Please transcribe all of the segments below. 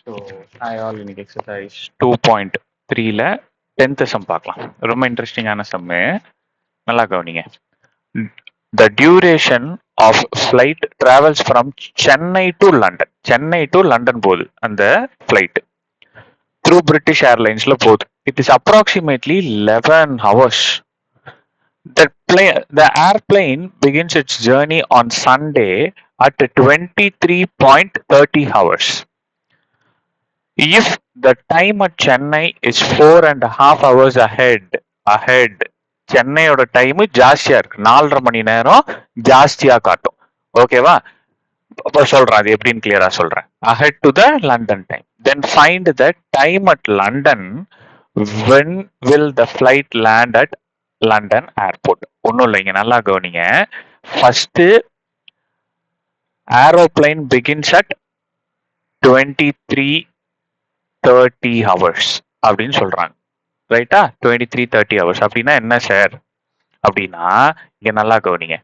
So hi all, இன்னைக்கு exercise 2.3ல 10th sum பார்க்கலாம். ரொம்ப இன்ட்ரெஸ்டிங்கான சம்மு, நல்லா கவனிங்க. The duration of flight travels from Chennai to London. Chennai to London போகுது அந்த ஃப்ளைட், த்ரூ பிரிட்டிஷ் ஏர்லைன்ஸ்ல போகுது. It is approximately 11 hours. The airplane begins its journey on Sunday at 23.30 hours. If the time at Chennai is 4.5 hours ahead, சென்னையோட time ஜாஸ்தியா இருக்கு, 4.5 மணி நேரம் ஜாஸ்தியா காட்டும். ஓகேவா? அப்ப சொல்றேன் அது எப்படின்னு கிளியரா சொல்றேன். ahead to the London time. Then find the time at London. When will the flight land at London airport? ஒன்னும் இல்லைங்க, நல்லா கவனிங்க. First aeroplane begins at 23:30 hours அப்படின்னு சொல்றாங்க. ரைட்டா? 23:30 hours அப்படின்னா என்ன சார் அப்படின்னா, இங்க நல்லா கவனிங்க.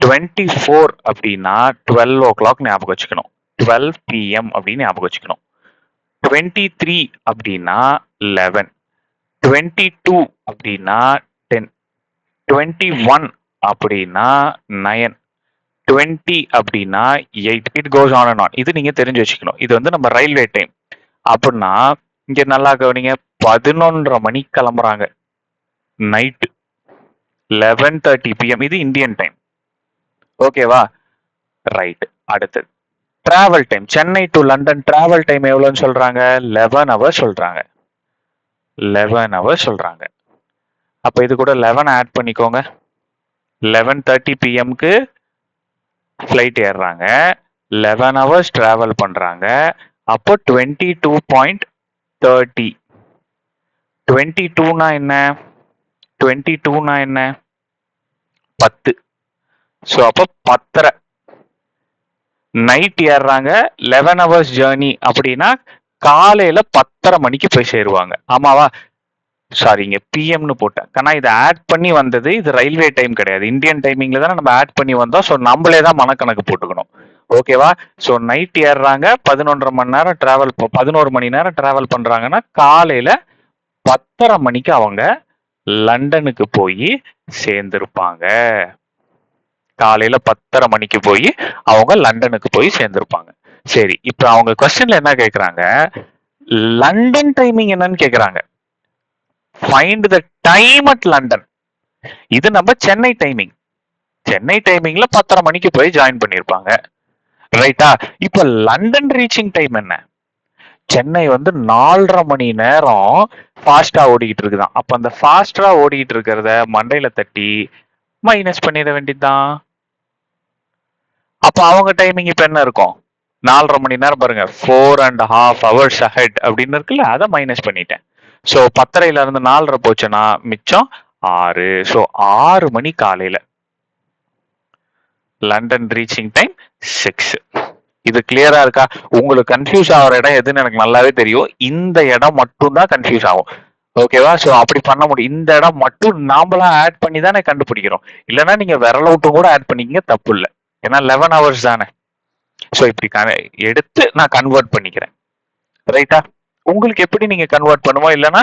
24 அப்படின்னா 12 o'clock ஞாபகம் வச்சுக்கணும். 12 PM அப்படின்னு ஞாபகம் வச்சுக்கணும். 23 அப்படின்னா 11, 22 அப்படின்னா 10, 21 அப்படின்னா 9, 20 அப்படின்னா 8. It goes on and on. இது நீங்க தெரிஞ்சு வச்சுக்கணும். இது வந்து நம்ம ரயில்வே டைம். அப்படின்னா இங்க நல்லா கவனிங்க, 11:30 மணிக்கு கிளம்புறாங்க நைட்டு, 11:30 PM. இது இந்தியன் டைம். ஓகேவா? ரைட். அடுத்து travel time. Chennai to London travel time எவ்வளோன்னு சொல்றாங்க? 11 hours சொல்றாங்க. 11 hours சொல்றாங்க. அப்ப இது கூட 11 ஆட் பண்ணிக்கோங்க. 11:30 PMக்கு ஃப்ளைட் ஏறுறாங்க, 11 hours டிராவல் பண்றாங்க. அப்போ 22.30. 22னா என்ன? 22னா என்ன? 10. ஸோ அப்போ 10:30 நைட் ஏறுறாங்க. 11 hours ஜேர்னி அப்படின்னா காலையில 10:30 மணிக்கு போய் சேருவாங்க. ஆமாவா? சாரிங்க, பிஎம்னு போட்டேன். ஆனால் இதை ஆட் பண்ணி வந்தது, இது ரயில்வே டைம் கிடையாது, இந்தியன் டைமிங்ல தான் நம்ம ஆட் பண்ணி வந்தோம். ஸோ நம்மளே தான் மனக்கணக்கு போட்டுக்கணும். ஓகேவா? ஸோ நைட் ஏறுறாங்க, 11.5 மணி நேரம் டிராவல், 11 மணி நேரம் டிராவல் பண்றாங்கன்னா காலையில 10:30 மணிக்கு அவங்க லண்டனுக்கு போய் சேர்ந்திருப்பாங்க. காலையில 10:30 மணிக்கு போய் அவங்க லண்டனுக்கு போய் சேர்ந்திருப்பாங்க. சரி, இப்ப அவங்க கொஸ்டின்ல என்ன கேக்குறாங்க? லண்டன் டைமிங் என்னன்னு கேக்குறாங்க. Find the time at London. இது நம்ம சென்னை டைமிங். சென்னை டைமிங்ல 10:30 மணிக்கு போய் ஜாயின் பண்ணிருப்பாங்க. ரைட்டா? இப்ப லண்டன் ரீச்சிங் டைம் என்ன? சென்னை வந்து 4.5 மணி நேரம் ஃபாஸ்டா ஓடிக்கிட்டு இருக்குதான். அப்ப அந்த ஃபாஸ்டா ஓடிக்கிட்டு இருக்கிறத மண்டையில தட்டி மைனஸ் பண்ணிட வேண்டியதுதான். அப்ப அவங்க டைமிங் இப்ப என்ன இருக்கும்? 4.5 மணி நேரம் பாருங்க, 4.5 hours ahead அப்படின்னு இருக்குல்ல, அதை மைனஸ் பண்ணிட்டேன். ஸோ 10:30 இருந்து 4:30 போச்சுன்னா மிச்சம் 6. ஸோ 6 மணி காலையில. London reaching time 6. இது கிளியரா இருக்கா? உங்களுக்கு கன்ஃபியூஸ் ஆகிற இடம் எதுன்னு எனக்கு நல்லாவே தெரியும். இந்த இடம் மட்டும் தான் கன்ஃபியூஸ் ஆகும். ஓகேவா? ஸோ அப்படி பண்ண முடியும். இந்த இடம் மட்டும் நாமளா ஆட் பண்ணி தானே கண்டுபிடிக்கிறோம். இல்லைன்னா நீங்க விரல் விட்டும் கூட ஆட் பண்ணிக்கிங்க, தப்பு இல்லை. ஏன்னா 11 hours தானே. ஸோ இப்படி எடுத்து நான் கன்வெர்ட் பண்ணிக்கிறேன். ரைட்டா? உங்களுக்கு எப்படி நீங்க கன்வெர்ட் பண்ணுவோம்? இல்லைன்னா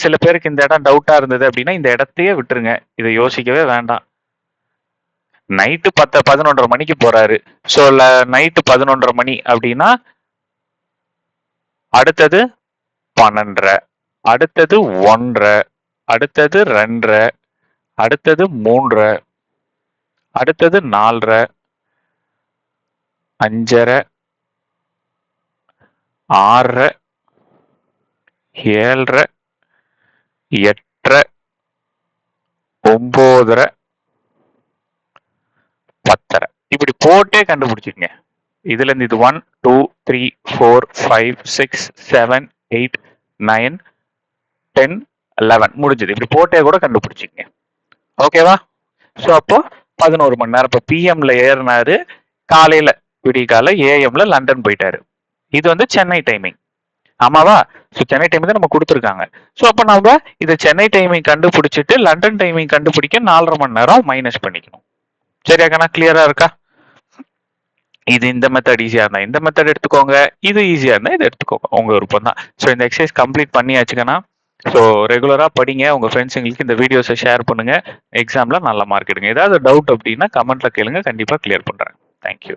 சில பேருக்கு இந்த இடம் டவுட்டா இருந்தது அப்படின்னா இந்த இடத்தையே விட்டுருங்க, இதை யோசிக்கவே வேண்டாம். நைட்டு 11:30 மணிக்கு போறாரு. ஸோ நைட்டு 11:30 மணி அப்படின்னா அடுத்தது 12:30, அடுத்தது 1:30, அடுத்தது 2:30, அடுத்தது 3:30, அடுத்தது 4:30, 5:30, 6:30, 7:30, 8:30, 9:30, 10:30. இப்படி போட்டே கண்டுபிடிச்சிருங்க. இதுல இருந்து இது 1 2 3 4 5 6 7 8 9 10 11 முடிஞ்சது. இப்படி போட்டே கூட கண்டுபிடிச்சிங்க. ஓகேவா? ஸோ அப்போ 11 மணி நேரம். இப்போ பிஎம்ல ஏறினாரு, காலையில விடிகால ஏஎம்ல லண்டன் போயிட்டாரு. இது வந்து சென்னை டைமிங். ஆமாவா? ஸோ சென்னை டைமிங் தான் நம்ம கொடுத்துருக்காங்க. ஸோ அப்போ நம்ம இதை சென்னை டைமிங் கண்டுபிடிச்சிட்டு லண்டன் டைமிங் கண்டுபிடிக்க 4.5 மணி நேரம் மைனஸ் பண்ணிக்கணும். சரியா கண்ணா? கிளியரா இருக்கா? இது இந்த மெத்தட் ஈஸியா இருந்தா இந்த மெத்தட் எடுத்துக்கோங்க, இது ஈஸியா இருந்தா இதை எடுத்துக்கோங்க, உங்க விருப்பம் தான். ஸோ இந்த எக்ஸசைஸ் கம்ப்ளீட் பண்ணியாச்சுக்கன்னா, ஸோ ரெகுலரா படிங்க, உங்க ஃப்ரெண்ட்ஸுங்களுக்கு இந்த வீடியோஸை ஷேர் பண்ணுங்க, எக்ஸாம்ல நல்ல மார்க் எடுங்க. ஏதாவது டவுட் அப்படின்னா கமெண்ட்ல கேளுங்க, கண்டிப்பா கிளியர் பண்றேன். தேங்க்யூ.